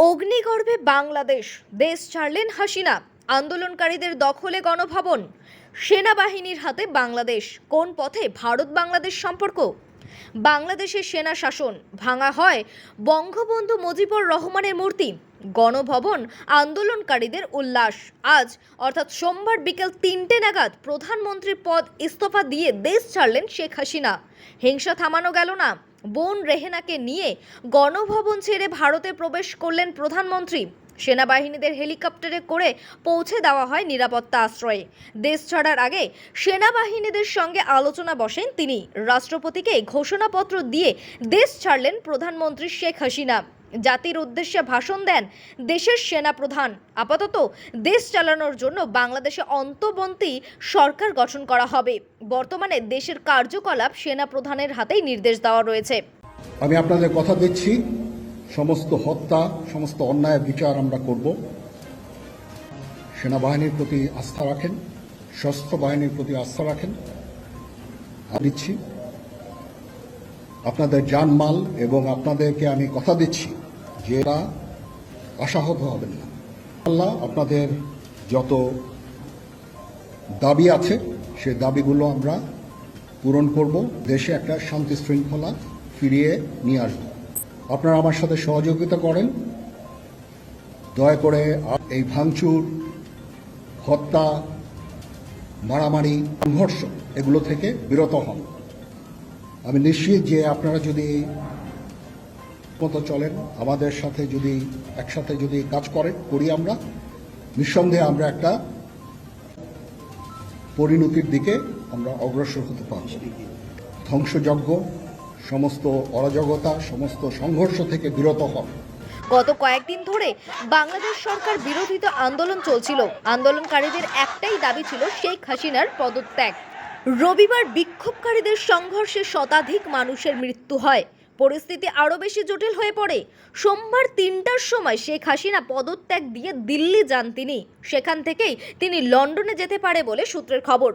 অগ্নিগর্ভে বাংলাদেশ, দেশ ছাড়লেন হাসিনা। আন্দোলনকারীদের দখলে গণভবন, সেনাবাহিনীর হাতে বাংলাদেশ। কোন পথে ভারত বাংলাদেশ সম্পর্ক? বাংলাদেশের সেনা শাসন ভাঙা হয় বঙ্গবন্ধু মুজিবুর রহমানের মূর্তি। গণভবন আন্দোলনকারীদের উল্লাস। আজ অর্থাৎ সোমবার বিকেল 3টে নাগাদ প্রধানমন্ত্রীর পদ ইস্তফা দিয়ে দেশ ছাড়লেন শেখ হাসিনা। হিংসা থামানো গেল না, বোন রেহেনাকে নিয়ে গণভবন ছেড়ে ভারতে প্রবেশ করলেন প্রধানমন্ত্রী। সেনাবাহিনীদের হেলিকপ্টারে করে পৌঁছে দেওয়া হয় নিরাপত্তা আশ্রয়ে। দেশ ছাড়ার আগে সেনাবাহিনীদের সঙ্গে আলোচনা বসেন তিনি। রাষ্ট্রপতিকে ঘোষণাপত্র দিয়ে দেশ ছাড়লেন প্রধানমন্ত্রী শেখ হাসিনা। জাতির উদ্দেশ্যে ভাষণ দেন দেশের সেনাপ্রধান। আপাতত দেশ চালানোর জন্য বাংলাদেশে অন্তর্বর্তী সরকার গঠন করা হবে। বর্তমানে দেশের কার্যকলাপ সেনাপ্রধানের হাতেই নির্দেশ দেওয়া রয়েছে। আমি আপনাদের কথা দিচ্ছি, সমস্ত হত্যা, সমস্ত অন্যায়ের বিচার আমরা করব। সেনাবাহিনীর প্রতি আস্থা রাখেন, সশস্ত্র বাহিনীর প্রতি আস্থা রাখেন। দিচ্ছি আপনাদের জানমাল এবং আপনাদেরকে আমি কথা দিচ্ছি যে এরা আশাহত হবেন না। আল্লাহ আপনাদের যত দাবি আছে সে দাবিগুলো আমরা পূরণ করব। দেশে একটা শান্তি শৃঙ্খলা ফিরিয়ে নিয়ে আসব। আপনারা আমার সাথে সহযোগিতা করেন। দয়া করে এই ভাঙচুর, হত্যা, মারামারি, সংঘর্ষ এগুলো থেকে বিরত হন। আমি নিশ্চিত যে আপনারা যদি মতো চলেন, আমাদের সাথে যদি একসাথে যদি কাজ করি আমরা, নিঃসন্দেহে আমরা একটা পরিণতির দিকে আমরা অগ্রসর হতে পারব। ধ্বংসযজ্ঞ, সমস্ত অরাজকতা, সমস্ত সংঘর্ষ থেকে বিরত হন। গত কয়েকদিন ধরে বাংলাদেশ সরকার বিরোধিত আন্দোলন চলছিল। আন্দোলনকারীদের একটাই দাবি ছিল শেখ হাসিনার পদত্যাগ। রবিবার বিক্ষোভকারীদের সংঘর্ষে শতাধিক মানুষের মৃত্যু হয়। পরিস্থিতি আরও বেশি জটিল হয়ে পড়ে। সোমবার 3টার সময় শেখ হাসিনা পদত্যাগ দিয়ে দিল্লি যান তিনি। সেখান থেকেই তিনি লন্ডনে যেতে পারে বলে সূত্রের খবর।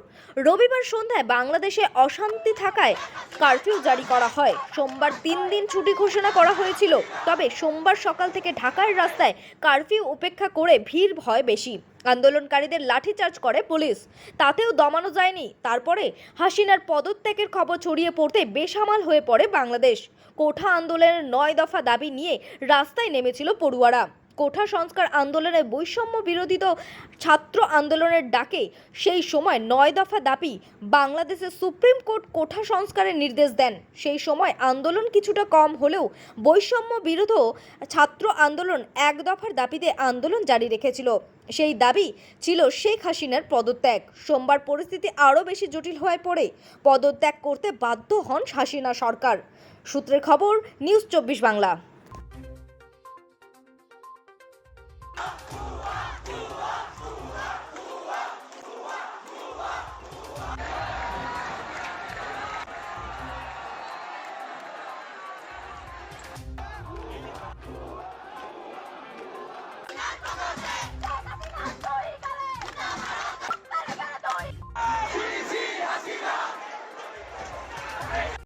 রবিবার সন্ধ্যায় বাংলাদেশে অশান্তি থাকায় কারফিউ জারি করা হয়। সোমবার 3 দিন ছুটি ঘোষণা করা হয়েছিল। তবে সোমবার সকাল থেকে ঢাকার রাস্তায় কারফিউ উপেক্ষা করে ভিড় হয় বেশি। আন্দোলনকারীদের লাঠিচার্জ করে পুলিশ, তাতেও দমানো যায়নি। তারপরে হাসিনার পদত্যাগের খবর ছড়িয়ে পড়তে বেসামাল হয়ে পড়ে বাংলাদেশ। কোঠা আন্দোলনের 9 দফা দাবি নিয়ে রাস্তায় নেমেছিল পড়ুয়ারা। কোঠা সংস্কার আন্দোলনের বৈষম্য বিরোধিত ছাত্র আন্দোলনের ডাকে সেই সময় 9 দফা দাবি বাংলাদেশের সুপ্রিম কোর্ট কোঠা সংস্কারের নির্দেশ দেন। সেই সময় আন্দোলন কিছুটা কম হলেও বৈষম্য বিরোধ ছাত্র আন্দোলন 1 দফার দাবিতে আন্দোলন জারি রেখেছিল। সেই দাবি ছিল শেখ হাসিনার পদত্যাগ। সোমবার পরিস্থিতি আরও বেশি জটিল হয়ে পড়ে। পদত্যাগ করতে বাধ্য হন হাসিনা সরকার। সূত্রের খবর, নিউজ 24 বাংলা।